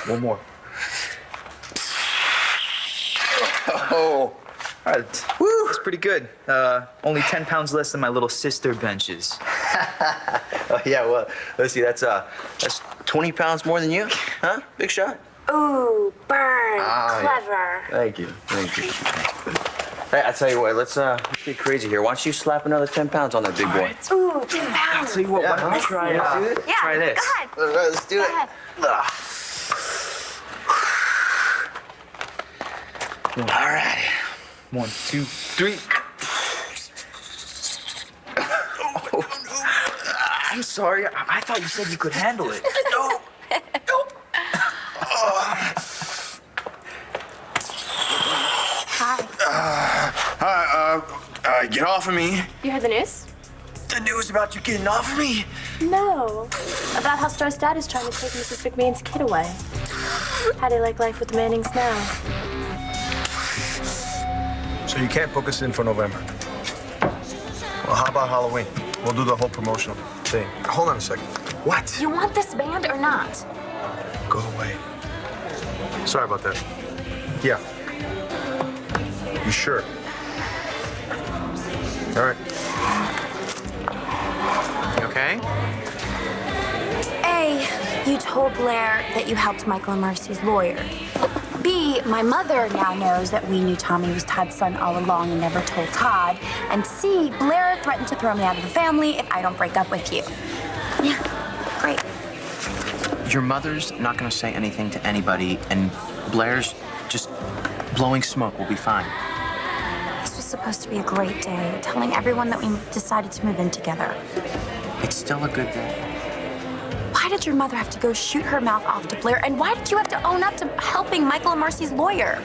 One more. Oh. All right, woo, that's pretty good. Only 10 pounds less than my little sister benches. Oh, yeah, well, let's see, that's 20 pounds more than you, huh? Big shot. Ooh, burn. Clever. Thank you. Hey, I tell you what, let's get crazy here. Why don't you slap another 10 pounds on that big boy? Ooh, 10 pounds. I'll tell you what, why don't we try it? Yeah, Try this. Go ahead. All right, let's do it. ahead. All right. 1, 2, 3. I'm sorry. I thought you said you could handle it. No. Hi. Get off of me. You heard the news? The news about you getting off of me? No. About how Star's dad is trying to take Mrs. McMahon's kid away. How do you like life with the Mannings now? So you can't book us in for November. Well, how about Halloween? We'll do the whole promotional thing. Hold on a second. What? You want this band or not? Go away. Sorry about that. Yeah. You sure? All right. You okay? A, you told Blair that you helped Michael and Marcy's lawyer. B, my mother now knows that we knew Tommy was Todd's son all along and never told Todd. And C, Blair threatened to throw me out of the family if I don't break up with you. Yeah, great. Your mother's not gonna say anything to anybody, and Blair's just blowing smoke. We'll be fine. This was supposed to be a great day, telling everyone that we decided to move in together. It's still a good day. Why did your mother have to go shoot her mouth off to Blair? And why did you have to own up to helping Michael and Marcy's lawyer?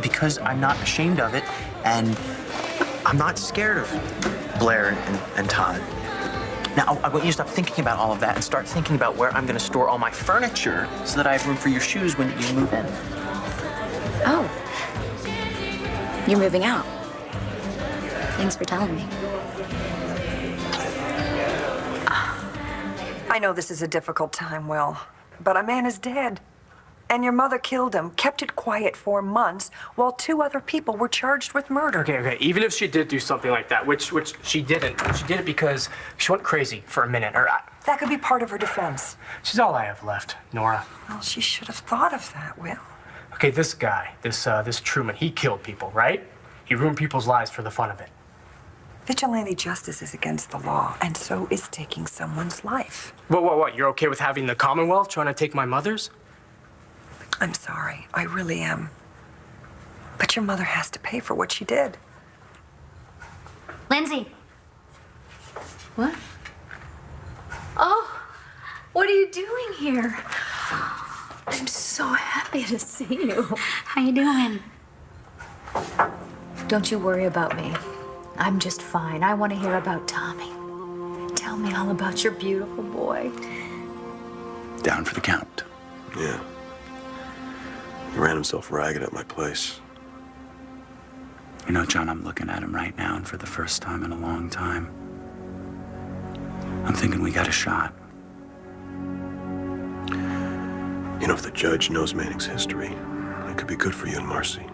Because I'm not ashamed of it, and I'm not scared of Blair and Todd. Now, I want you to stop thinking about all of that and start thinking about where I'm gonna store all my furniture so that I have room for your shoes when you move in. Oh. You're moving out. Thanks for telling me. I know this is a difficult time, Will, but a man is dead. And your mother killed him, kept it quiet for months, while 2 other people were charged with murder. Okay. Even if she did do something like that, which she didn't. She did it because she went crazy for a minute. That could be part of her defense. She's all I have left, Nora. Well, she should have thought of that, Will. Okay, this guy, this Truman, he killed people, right? He ruined people's lives for the fun of it. Vigilante justice is against the law, and so is taking someone's life. What? You're okay with having the Commonwealth trying to take my mother's? I'm sorry, I really am. But your mother has to pay for what she did. Lindsay. What? Oh, what are you doing here? I'm so happy to see you. How you doing? Don't you worry about me. I'm just fine. I want to hear about Tommy. Tell me all about your beautiful boy. Down for the count. Yeah. He ran himself ragged at my place. You know, John, I'm looking at him right now, and for the first time in a long time, I'm thinking we got a shot. You know, if the judge knows Manning's history, it could be good for you and Marcy.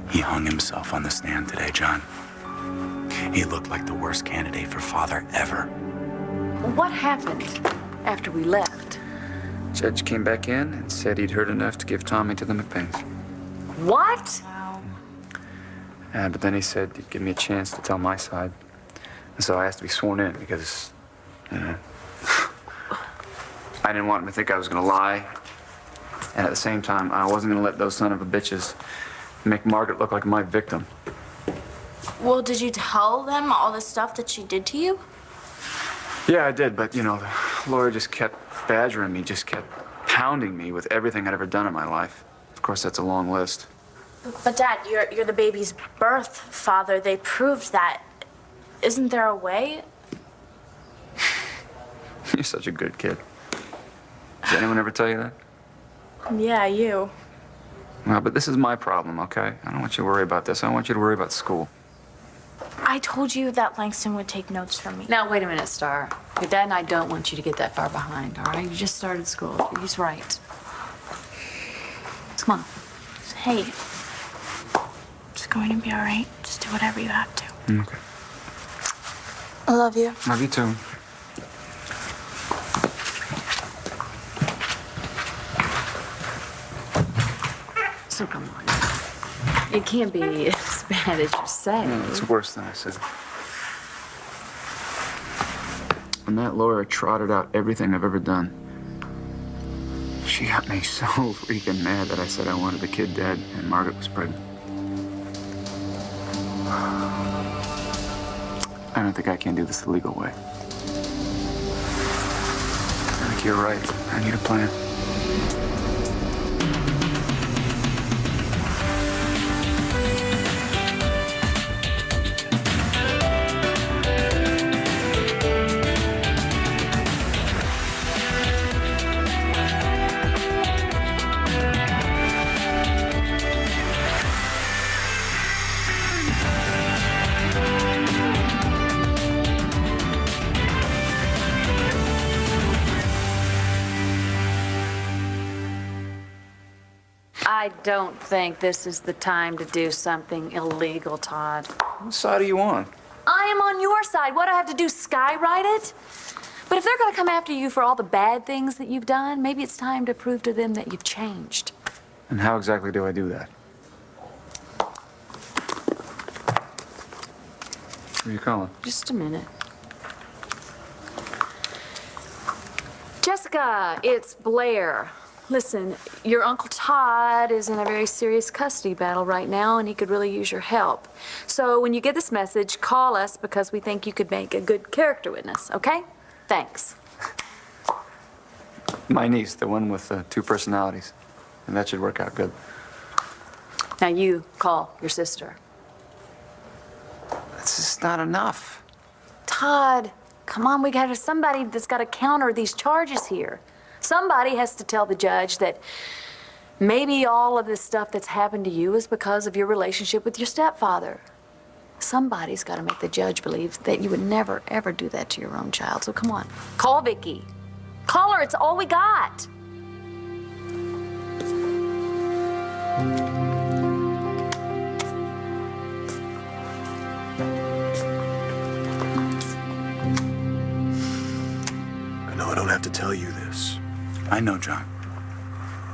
He hung himself on the stand today, John. He looked like the worst candidate for father ever. What happened after we left? Judge came back in and said he'd heard enough to give Tommy to the McBains. What? But then he said he'd give me a chance to tell my side. And so I asked to be sworn in because, you know, I didn't want him to think I was gonna lie. And at the same time, I wasn't gonna let those son of a bitches make Margaret look like my victim. Well, did you tell them all the stuff that she did to you? Yeah, I did, but, you know, the lawyer just kept badgering me, just kept pounding me with everything I'd ever done in my life. Of course, that's a long list. But Dad, you're the baby's birth father. They proved that. Isn't there a way? You're such a good kid. Did anyone ever tell you that? Yeah, you. Well, but this is my problem, okay? I don't want you to worry about this. I want you to worry about school. I told you that Langston would take notes from me. Now, wait a minute, Star. Your dad and I don't want you to get that far behind, all right? You just started school. He's right. Come on. Hey, it's going to be all right. Just do whatever you have to. Okay. I love you. Love you too. So come on. It can't be as bad as you say. No, it's worse than I said. When that lawyer trotted out everything I've ever done, she got me so freaking mad that I said I wanted the kid dead and Margaret was pregnant. I don't think I can do this the legal way. I think you're right. I need a plan. I don't think this is the time to do something illegal, Todd. Whose side are you on? I am on your side. What do I have to do, skywrite it? But if they're gonna come after you for all the bad things that you've done, maybe it's time to prove to them that you've changed. And how exactly do I do that? Who are you calling? Just a minute. Jessica, it's Blair. Listen, your Uncle Todd is in a very serious custody battle right now, and he could really use your help. So when you get this message, call us because we think you could make a good character witness, okay? Thanks. My niece, the one with the two personalities. And that should work out good. Now you call your sister. That's just not enough. Todd, come on, we got somebody that's got to counter these charges here. Somebody has to tell the judge that maybe all of this stuff that's happened to you is because of your relationship with your stepfather. Somebody's got to make the judge believe that you would never, ever do that to your own child. So come on, call Vicky. Call her, it's all we got. I know I don't have to tell you this. I know, John.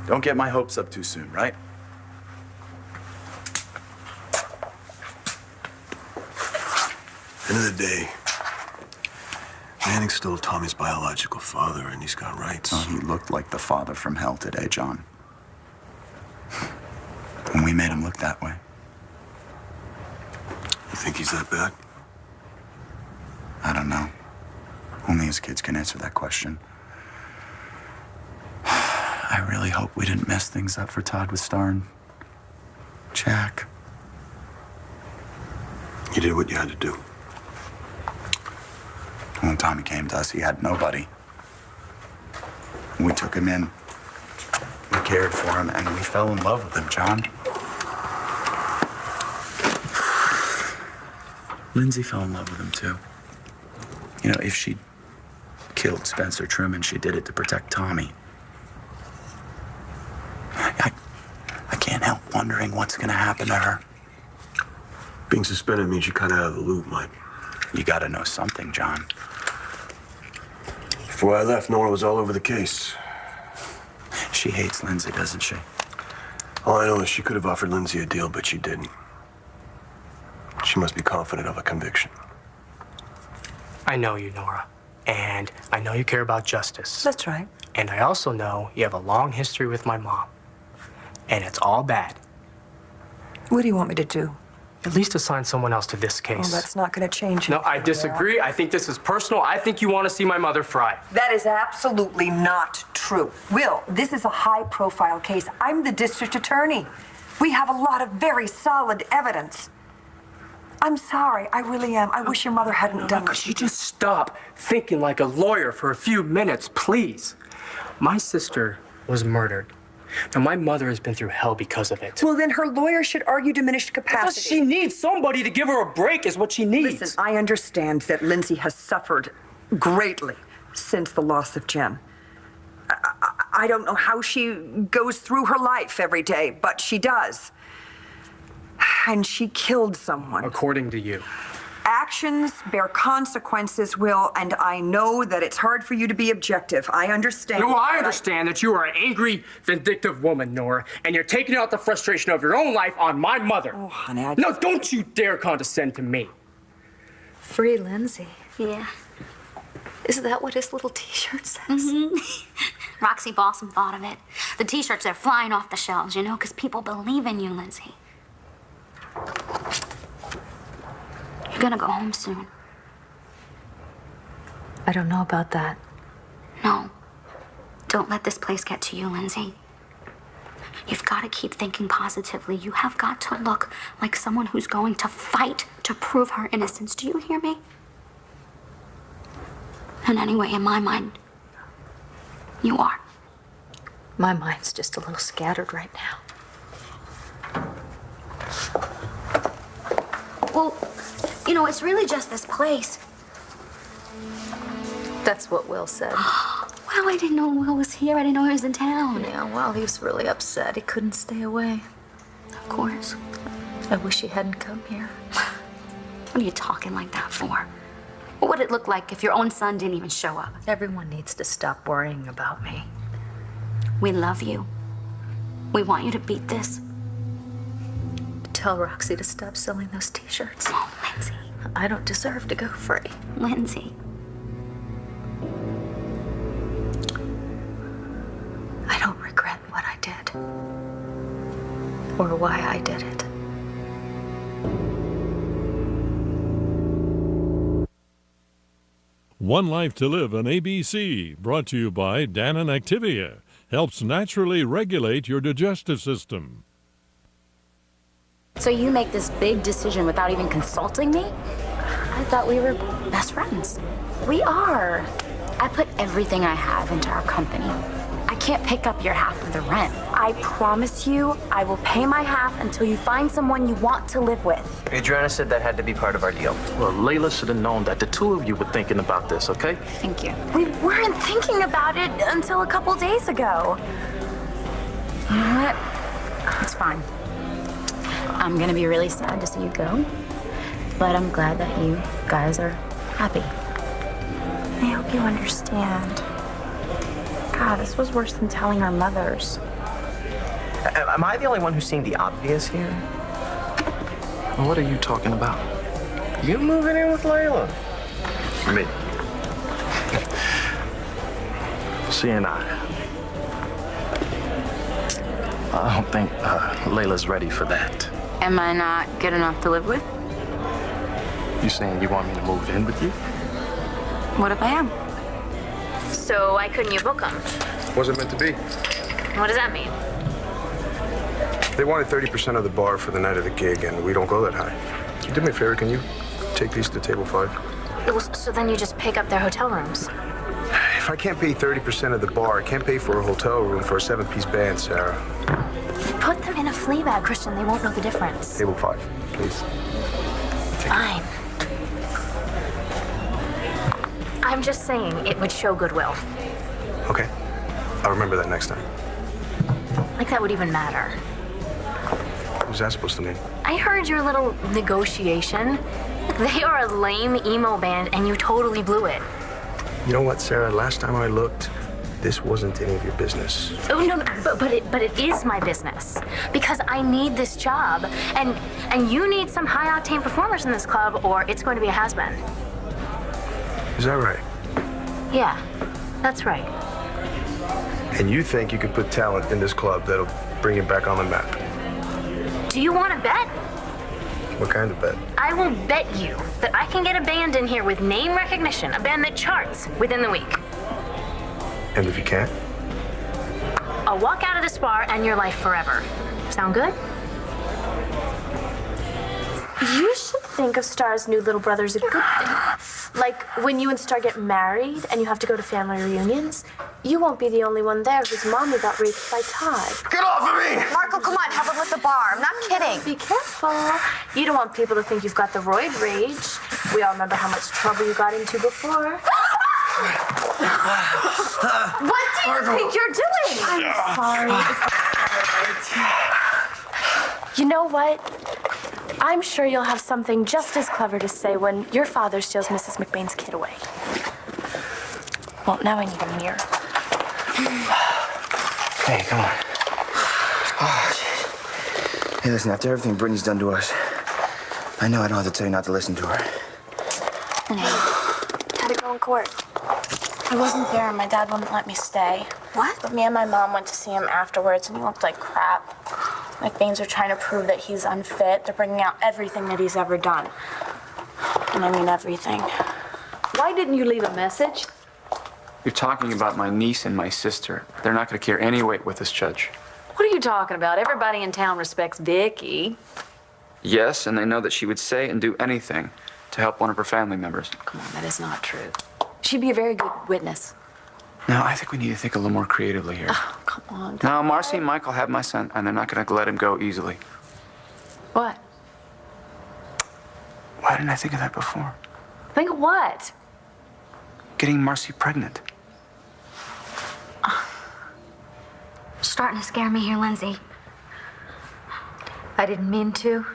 Don't get my hopes up too soon, right? End of the day, Manning's still Tommy's biological father, and he's got rights. Oh, he looked like the father from hell today, John. And we made him look that way. You think he's that bad? I don't know. Only his kids can answer that question. I really hope we didn't mess things up for Todd with Star and Jack. You did what you had to do. When Tommy came to us, he had nobody. We took him in. We cared for him, and we fell in love with him, John. Lindsay fell in love with him, too. You know, if she'd killed Spencer Truman, she did it to protect Tommy. I can't help wondering what's gonna happen to her. Being suspended means you're kind of out of the loop, Mike. You gotta know something, John. Before I left, Nora was all over the case. She hates Lindsay, doesn't she? All I know is she could have offered Lindsay a deal, but she didn't. She must be confident of a conviction. I know you, Nora. And I know you care about justice. That's right. And I also know you have a long history with my mom. And it's all bad. What do you want me to do? At least assign someone else to this case. Well, that's not going to change No, anything, I disagree. I think this is personal. I think you want to see my mother fry. That is absolutely not true. Will, this is a high-profile case. I'm the district attorney. We have a lot of very solid evidence. I'm sorry, I really am. I wish your mother hadn't done Could this. you just stop thinking like a lawyer for a few minutes, please? My sister was murdered. Now, my mother has been through hell because of it. Well, then her lawyer should argue diminished That's what capacity. she needs. Somebody to give her a break is what she needs. Listen, I understand that Lindsay has suffered greatly since the loss of Jim. I don't know how she goes through her life every day, but she does. And she killed someone. According to you. Actions bear consequences, Will, and I know that it's hard for you to be objective. I understand. No, I understand that you are an angry, vindictive woman, Nora, and you're taking out the frustration of your own life on my mother. Oh, honey, No, don't you dare condescend to me. Free Lindsay. Yeah. Is that what his little t-shirt says? Mm-hmm. Roxy Balsam thought of it. The t-shirts are flying off the shelves, you know, because people believe in you, Lindsay. You're gonna go home soon. I don't know about that. No. Don't let this place get to you, Lindsay. You've got to keep thinking positively. You have got to look like someone who's going to fight to prove her innocence. Do you hear me? And anyway, in my mind, you are. My mind's just a little scattered right now. Well, you know, it's really just this place. That's what Will said. Wow, I didn't know Will was here. I didn't know he was in town. Yeah, well, he was really upset. He couldn't stay away. Of course. I wish he hadn't come here. What are you talking like that for? What would it look like if your own son didn't even show up? Everyone needs to stop worrying about me. We love you. We want you to beat this. Tell Roxy to stop selling those t-shirts. Oh, Lindsay. I don't deserve to go free. Lindsay. I don't regret what I did. Or why I did it. One Life to Live on ABC, brought to you by Dannon Activia, helps naturally regulate your digestive system. So you make this big decision without even consulting me? I thought we were best friends. We are. I put everything I have into our company. I can't pick up your half of the rent. I promise you, I will pay my half until you find someone you want to live with. Adriana said that had to be part of our deal. Well, Layla should have known that the two of you were thinking about this, okay? Thank you. We weren't thinking about it until a couple days ago. You know what? It's fine. I'm gonna be really sad to see you go, but I'm glad that you guys are happy. I hope you understand. God, this was worse than telling our mothers. Am I the only one who's seeing the obvious here? What are you talking about? You moving in with Layla? Me. She and I don't think Layla's ready for that. Am I not good enough to live with? You saying you want me to move in with you? What if I am? So why couldn't you book them? Wasn't meant to be. What does that mean? They wanted 30% of the bar for the night of the gig, and we don't go that high. So do me a favor, can you take these to table 5? So then you just pick up their hotel rooms. If I can't pay 30% of the bar, I can't pay for a hotel room for a 7-piece band, Sarah. Put them in a flea bag, Christian. They won't know the difference. Table 5, please. Fine. I'm just saying it would show goodwill. Okay. I'll remember that next time. Like that would even matter. What's that supposed to mean? I heard your little negotiation. They are a lame emo band, and you totally blew it. You know what, Sarah? Last time I looked, this wasn't any of your business. Oh no, but it is my business because I need this job, and you need some high octane performers in this club, or it's going to be a has-been. Is that right? Yeah, that's right. And you think you could put talent in this club that'll bring it back on the map? Do you want to bet? What kind of bet? I will bet you that I can get a band in here with name recognition, a band that charts within the week. And if you can't? I'll walk out of this bar and your life forever. Sound good? You should think of Star's new little brother as a good thing. Like when you and Star get married and you have to go to family reunions, you won't be the only one there whose mommy got raped by Todd. Get off of me! Marco, come on, help him with the bar. I'm not kidding. Be careful. You don't want people to think you've got the roid rage. We all remember how much trouble you got into before. What do you think you're doing? I'm sorry. You know what? I'm sure you'll have something just as clever to say when your father steals Mrs. McBain's kid away. Well, now I need a mirror. Hey, come on. Oh, jeez. Hey, listen, after everything Brittany's done to us, I know I don't have to tell you not to listen to her. How'd it go in court? I wasn't there and my dad wouldn't let me stay. What? But me and my mom went to see him afterwards and he looked like crap. McBain's are trying to prove that he's unfit. They're bringing out everything that he's ever done. And I mean everything. Why didn't you leave a message? You're talking about my niece and my sister. They're not going to carry any weight with this judge. What are you talking about? Everybody in town respects Vicky. Yes, and they know that she would say and do anything to help one of her family members. Come on, that is not true. She'd be a very good witness. No, I think we need to think a little more creatively here. Oh, come on. Now, Marcy and Michael have my son, and they're not going to let him go easily. What? Why didn't I think of that before? Think of what? Getting Marcy pregnant. Starting to scare me here, Lindsay. I didn't mean to.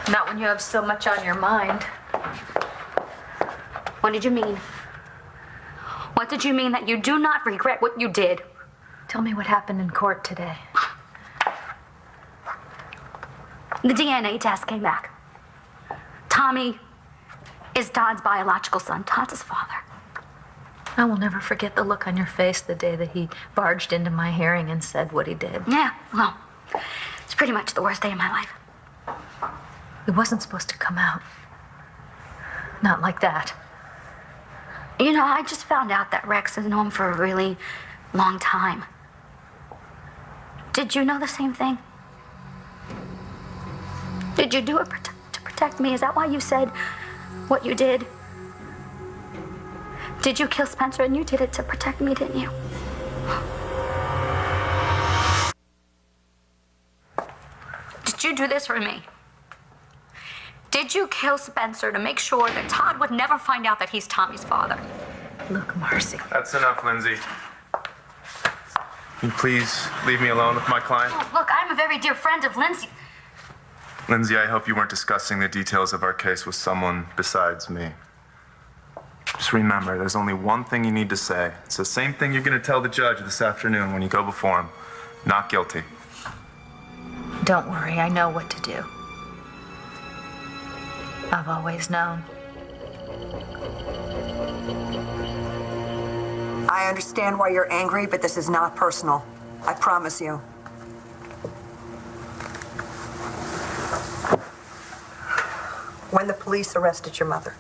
Not when you have so much on your mind. What did you mean? What did you mean that you do not regret what you did? Tell me what happened in court today. The DNA test came back. Tommy is Todd's biological son. Todd's his father. I will never forget the look on your face the day that he barged into my hearing and said what he did. Yeah, well, it's pretty much the worst day of my life. It wasn't supposed to come out. Not like that. You know, I just found out that Rex has known him for a really long time. Did you know the same thing? Did you do it to protect me? Is that why you said what you did? Did you kill Spencer and you did it to protect me, didn't you? Did you do this for me? Did you kill Spencer to make sure that Todd would never find out that he's Tommy's father? Look, Marcy. That's enough, Lindsay. Can you please leave me alone with my client? Oh, look, I'm a very dear friend of Lindsay. Lindsay, I hope you weren't discussing the details of our case with someone besides me. Just remember, there's only one thing you need to say. It's the same thing you're going to tell the judge this afternoon when you go before him. Not guilty. Don't worry, I know what to do. I've always known. I understand why you're angry, but this is not personal. I promise you. When the police arrested your mother,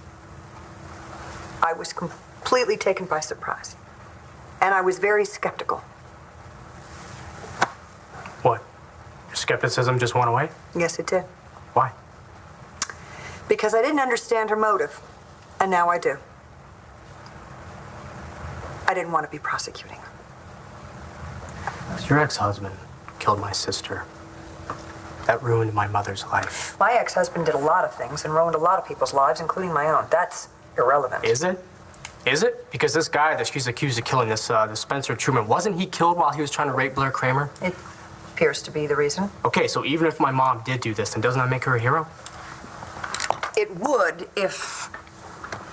I was completely taken by surprise. And I was very skeptical. What? Your skepticism just went away? Yes, it did. Why? Because I didn't understand her motive. And now I do. I didn't want to be prosecuting her. Your ex-husband killed my sister. That ruined my mother's life. My ex-husband did a lot of things and ruined a lot of people's lives, including my own. That's irrelevant. Is it? Is it? Because this guy that she's accused of killing, this Spencer Truman, wasn't he killed while he was trying to rape Blair Kramer? It appears to be the reason. Okay, so even if my mom did do this, then doesn't that make her a hero? It would if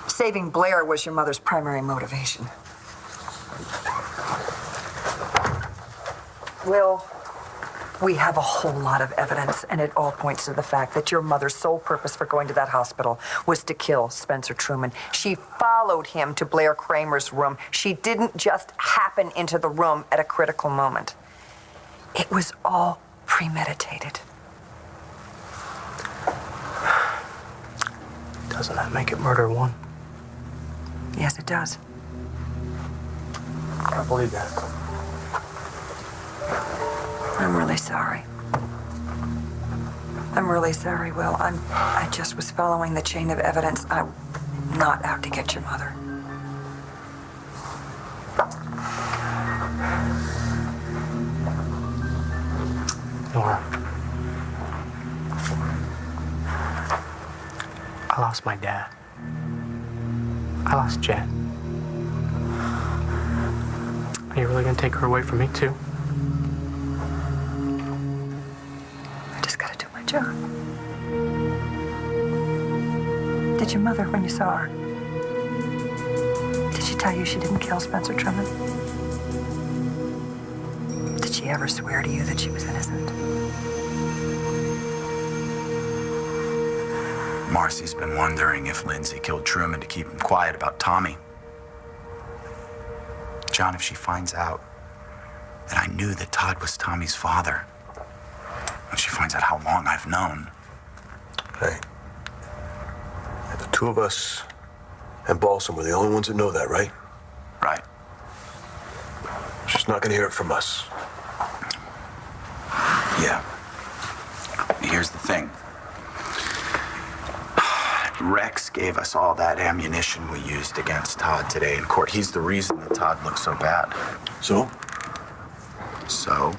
saving Blair was your mother's primary motivation. Will, we have a whole lot of evidence, and it all points to the fact that your mother's sole purpose for going to that hospital was to kill Spencer Truman. She followed him to Blair Kramer's room. She didn't just happen into the room at a critical moment. It was all premeditated. Doesn't that make it murder one? Yes, it does. I don't believe that. I'm really sorry. I'm really sorry, Will. I just was following the chain of evidence. I'm not out to get your mother. Nora. I lost my dad. I lost Jen. Are you really gonna take her away from me, too? I just gotta do my job. Did your mother, when you saw her, did she tell you she didn't kill Spencer Truman? Did she ever swear to you that she was innocent? Marcy's been wondering if Lindsay killed Truman to keep him quiet about Tommy. John, if she finds out that I knew that Todd was Tommy's father, when she finds out how long I've known. Hey, the two of us and Balsam were the only ones that know that, right? Right. She's not gonna hear it from us. Yeah. Here's the thing. Rex gave us all that ammunition we used against Todd today in court. He's the reason that Todd looks so bad. So? So?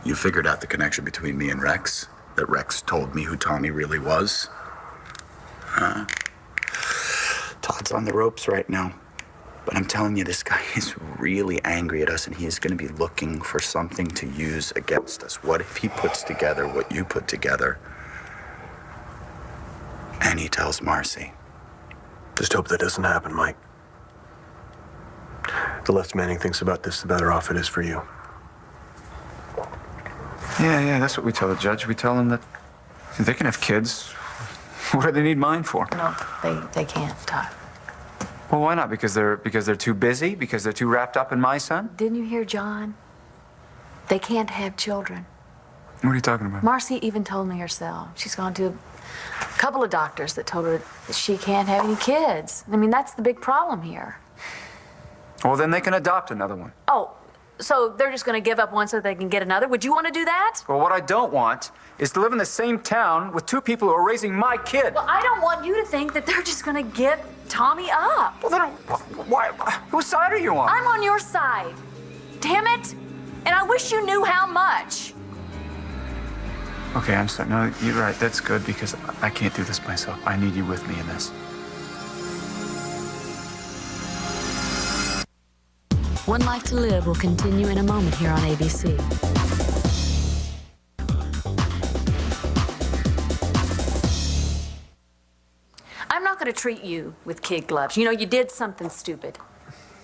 You figured out the connection between me and Rex? That Rex told me who Tommy really was? Huh? Todd's on the ropes right now. But I'm telling you, this guy is really angry at us, and he is going to be looking for something to use against us. What if he puts together what you put together, and he tells Marcy? Just hope that doesn't happen, Mike. The less Manning thinks about this, the better off it is for you. Yeah, that's what we tell the judge. We tell them that they can have kids. What do they need mine for? No, they can't, Todd. Well, why not? Because they're too busy? Because they're too wrapped up in my son? Didn't you hear John? They can't have children. What are you talking about? Marcy even told me herself. She's gone to a couple of doctors that told her that she can't have any kids. I mean, that's the big problem here. Well, then they can adopt another one. Oh, so they're just going to give up one so they can get another? Would you want to do that? Well, what I don't want is to live in the same town with two people who are raising my kid. Well, I don't want you to think that they're just going to give Tommy up. Well, then why? Whose side are you on? I'm on your side. Damn it. And I wish you knew how much. Okay, I'm sorry. No, you're right. That's good because I can't do this myself. I need you with me in this. One Life to Live will continue in a moment here on ABC. I'm not going to treat you with kid gloves. You know, you did something stupid.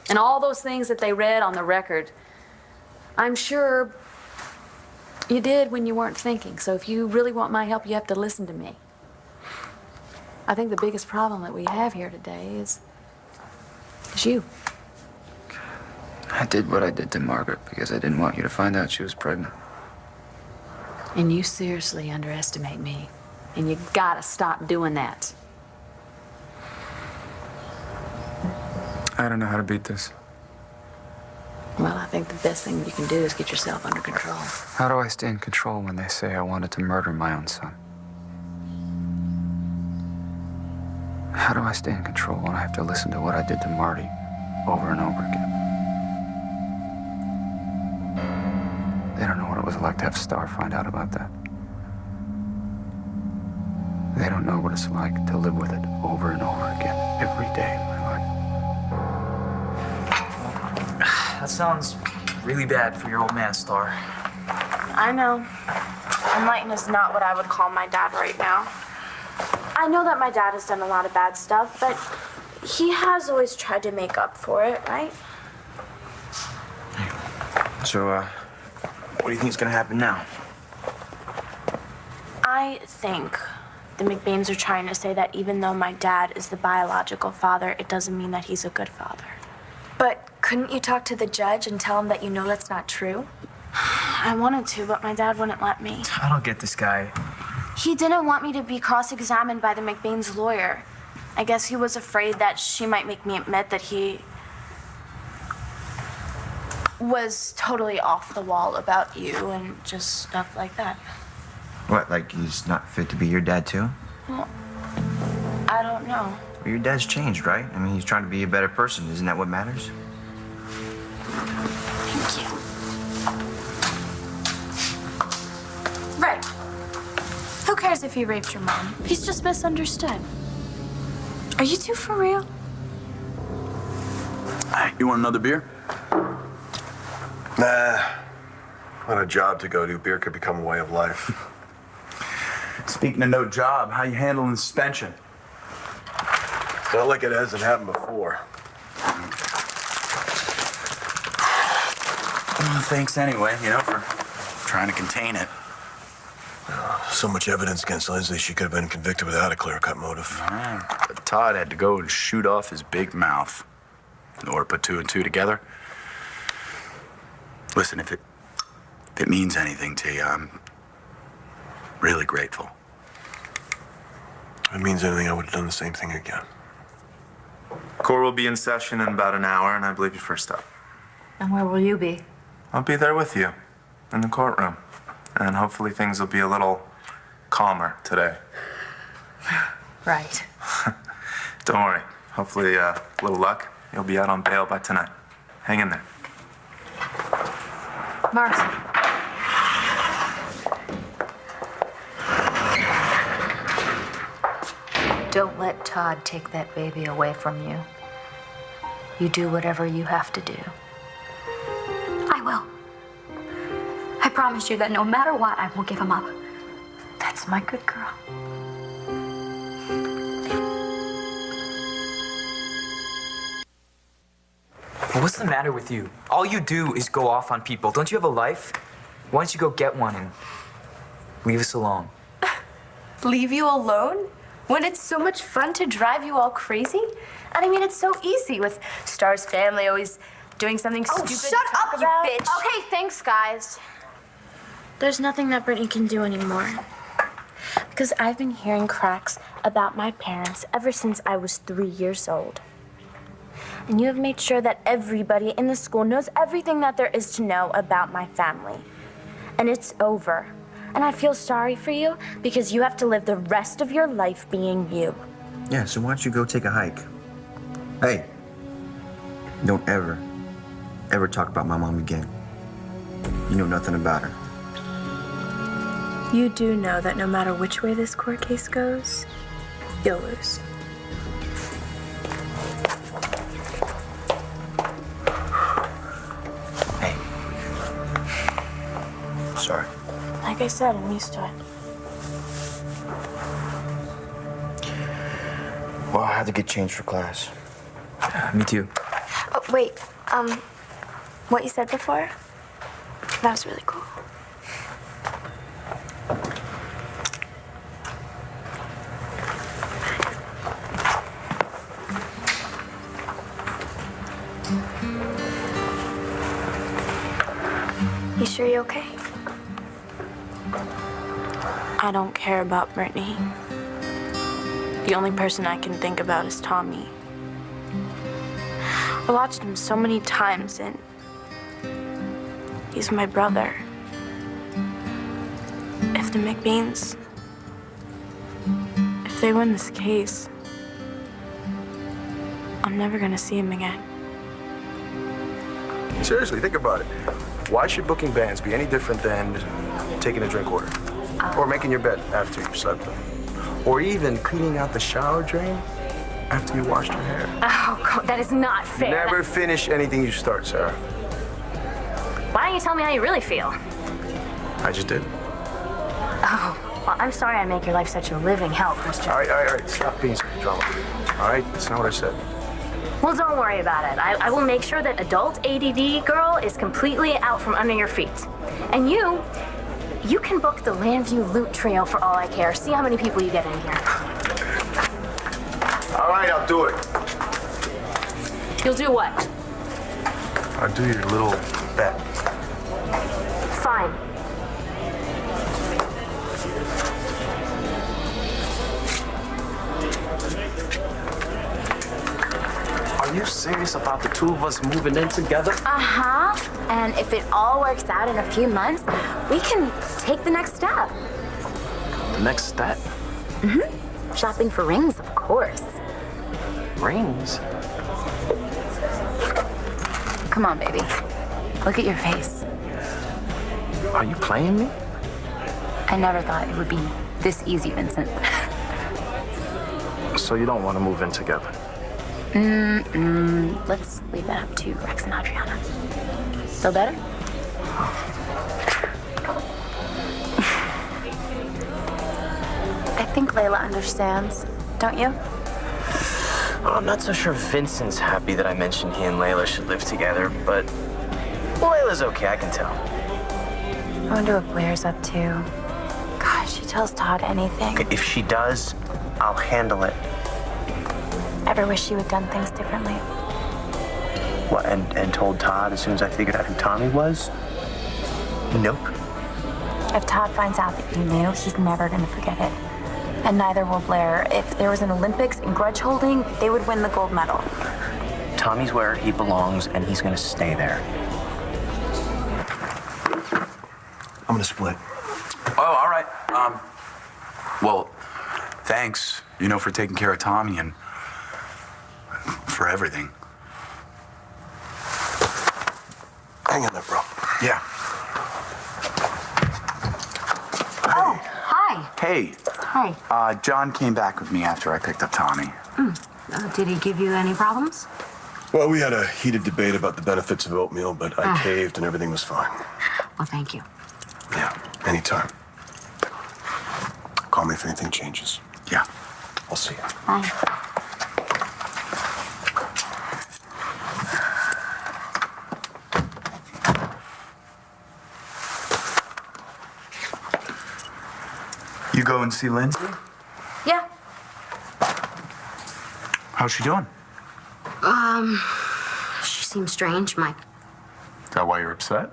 And all those things that they read on the record, I'm sure you did when you weren't thinking. So if you really want my help, you have to listen to me. I think the biggest problem that we have here today is you. I did what I did to Margaret because I didn't want you to find out she was pregnant. And you seriously underestimate me. And you gotta stop doing that. I don't know how to beat this. Well, I think the best thing you can do is get yourself under control. How do I stay in control when they say I wanted to murder my own son? How do I stay in control when I have to listen to what I did to Marty over and over again? They don't know what it was like to have Star find out about that. They don't know what it's like to live with it over and over again every day of my life. That sounds really bad for your old man, Star. I know. Enlightened is not what I would call my dad right now. I know that my dad has done a lot of bad stuff, but he has always tried to make up for it, right? So, what do you think is gonna happen now? I think the McBains are trying to say that even though my dad is the biological father, it doesn't mean that he's a good father. But couldn't you talk to the judge and tell him that you know that's not true? I wanted to, but my dad wouldn't let me. I don't get this guy. He didn't want me to be cross-examined by the McBains' lawyer. I guess he was afraid that she might make me admit that he was totally off the wall about you and just stuff like that. What, like he's not fit to be your dad, too? Well, I don't know. Well, your dad's changed, right? I mean, he's trying to be a better person. Isn't that what matters? Thank you. Right. Who cares if he raped your mom? He's just misunderstood. Are you two for real? You want another beer? Nah. On a job to go to, beer could become a way of life. Speaking of no job, how you handling the suspension? Not like it hasn't happened before. Well, thanks anyway, for trying to contain it. So much evidence against Lindsay, she could have been convicted without a clear-cut motive. But Todd had to go and shoot off his big mouth. Or put two and two together. Listen, if it means anything to you, I'm really grateful. If it means anything, I would have done the same thing again. Court will be in session in about an hour, and I believe you're first up. And where will you be? I'll be there with you in the courtroom. And hopefully things will be a little calmer today. Right. Don't worry. Hopefully, a little luck, you'll be out on bail by tonight. Hang in there. Marcy. Don't let Todd take that baby away from you. You do whatever you have to do. I will. I promise you that no matter what, I won't give him up. That's my good girl. What's the matter with you? All you do is go off on people. Don't you have a life? Why don't you go get one and leave us alone? Leave you alone? When it's so much fun to drive you all crazy? And I mean, it's so easy with Star's family always doing something stupid. Shut to talk up, about. you bitch! Okay, thanks, guys. There's nothing that Brittany can do anymore. Because I've been hearing cracks about my parents ever since I was 3 years old. And you have made sure that everybody in the school knows everything that there is to know about my family. And it's over. And I feel sorry for you because you have to live the rest of your life being you. Yeah, so why don't you go take a hike? Hey, don't ever talk about my mom again. You know nothing about her. You do know that no matter which way this court case goes, you'll lose. Hey. Sorry. Like I said, I'm used to it. Well, I had to get changed for class. Me too. Oh, wait, what you said before? That was really cool. You sure you're okay? I don't care about Brittany. The only person I can think about is Tommy. I watched him so many times, and he's my brother. If the McBeans, if they win this case, I'm never gonna see him again. Seriously, think about it. Why should booking bands be any different than taking a drink order? Or making your bed after you slept? Or even cleaning out the shower drain after you washed your hair? Oh, God, that is not fair. Never finish anything you start, Sarah. Why don't you tell me how you really feel? I just did. Oh, well, I'm sorry I make your life such a living hell, Christian. All right. Stop being such a drama. All right? That's not what I said. Well, don't worry about it. I will make sure that adult ADD girl is completely out from under your feet. And you can book the Landview Loot Trio for all I care. See how many people you get in here. All right, I'll do it. You'll do what? I'll do your little bet. Fine. Are you serious about the two of us moving in together? Uh-huh. And if it all works out in a few months, we can take the next step. The next step? Mm-hmm. Shopping for rings, of course. Rings? Come on, baby. Look at your face. Are you playing me? I never thought it would be this easy, Vincent. So you don't want to move in together? Let's leave that up to Rex and Adriana. Feel better? I think Layla understands, don't you? Well, I'm not so sure Vincent's happy that I mentioned he and Layla should live together, but Layla's okay, I can tell. I wonder what Blair's up to. Gosh, she tells Todd anything. If she does, I'll handle it. Ever wish she would have done things differently? What, and told Todd as soon as I figured out who Tommy was? Nope. If Todd finds out that you knew, he's never gonna forget it. And neither will Blair. If there was an Olympics in grudge holding, they would win the gold medal. Tommy's where he belongs, and he's gonna stay there. I'm gonna split. Oh, all right. Well, thanks, for taking care of Tommy and for everything. Hang in there, bro. Yeah. Oh, hi. Hey. Hi. John came back with me after I picked up Tommy. Did he give you any problems? Well, we had a heated debate about the benefits of oatmeal, but I caved and everything was fine. Well, thank you. Yeah, anytime. Call me if anything changes. Yeah. I'll see you. Bye. You go and see Lindsay? Yeah. How's she doing? She seems strange, Mike. Is that why you're upset?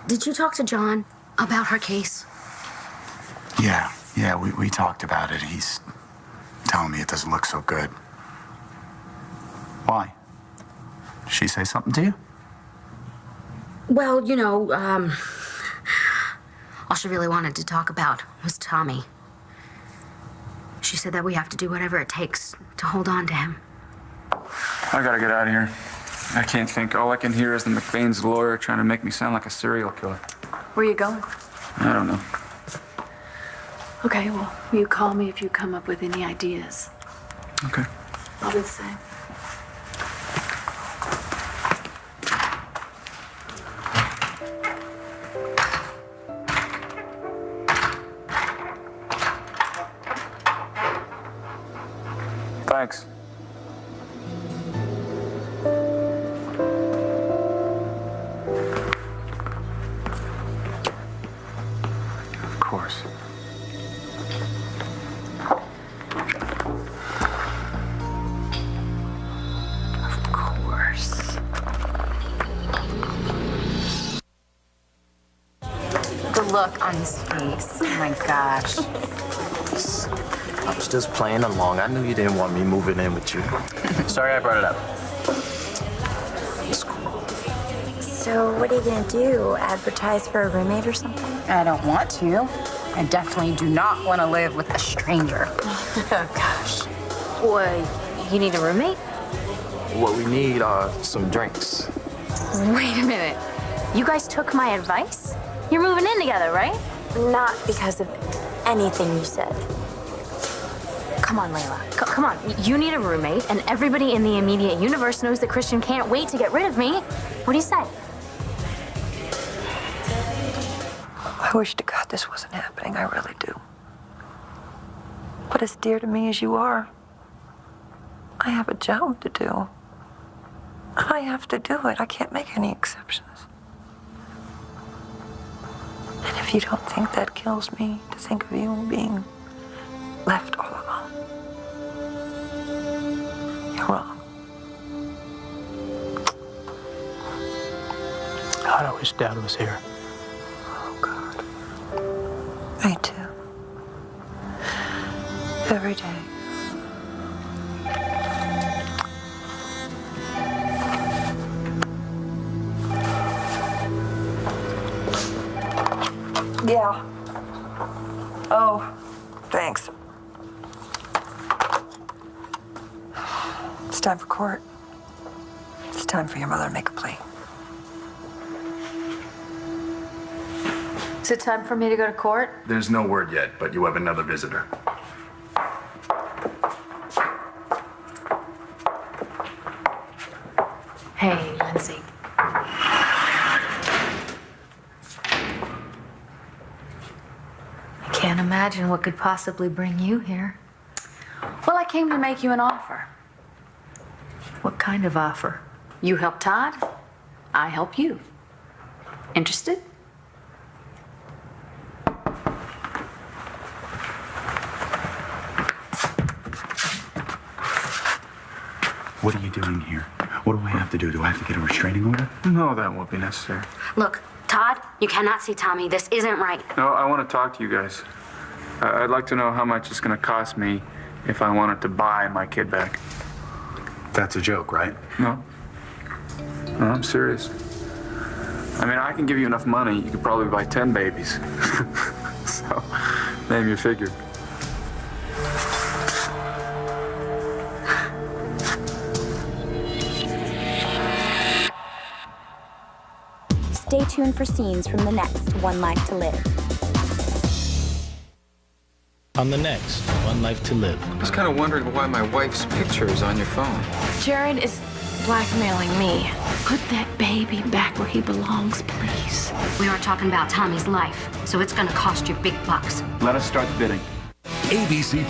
Did you talk to John about her case? Yeah, we talked about it. He's telling me it doesn't look so good. Why? Did she say something to you? Well, all she really wanted to talk about was Tommy. She said that we have to do whatever it takes to hold on to him. I gotta get out of here. I can't think. All I can hear is the McBain's lawyer trying to make me sound like a serial killer. Where you going? I don't know. Okay, well, you call me if you come up with any ideas. Okay. I'll do the same. Thanks. Of course. Of course. The look on his face. Oh my gosh. I was just playing along. I knew you didn't want me moving in with you. Sorry I brought it up. It's cool. So what are you gonna do? Advertise for a roommate or something? I don't want to. I definitely do not want to live with a stranger. Oh, gosh. What, you need a roommate? What we need are some drinks. Wait a minute. You guys took my advice? You're moving in together, right? Not because of anything you said. Come on, Layla. Come on. You need a roommate, and everybody in the immediate universe knows that Christian can't wait to get rid of me. What do you say? I wish to God this wasn't happening. I really do. But as dear to me as you are, I have a job to do. I have to do it. I can't make any exceptions. And if you don't think that kills me, to think of you being left all alone, you're wrong. God, I wish Dad was here. Oh, God. Me too. Every day. Yeah. Oh, thanks. It's time for court. It's time for your mother to make a plea. Is it time for me to go to court? There's no word yet, but you have another visitor. Hey, Lindsay. I can't imagine what could possibly bring you here. Well, I came to make you an offer. What kind of offer? You help Todd, I help you. Interested? What are you doing here? What do I have to do? Do I have to get a restraining order? No, that won't be necessary. Look, Todd, you cannot see Tommy. This isn't right. No, I want to talk to you guys. I'd like to know how much it's going to cost me if I wanted to buy my kid back. That's a joke, right? No. No, I'm serious. I mean, I can give you enough money, you could probably buy 10 babies. So, name your figure. Stay tuned for scenes from the next One Life to Live. On the next One Life to Live. I was kind of wondering why my wife's picture is on your phone. Jared is blackmailing me. Put that baby back where he belongs, please. We are talking about Tommy's life, so it's gonna cost you big bucks. Let us start the bidding. ABC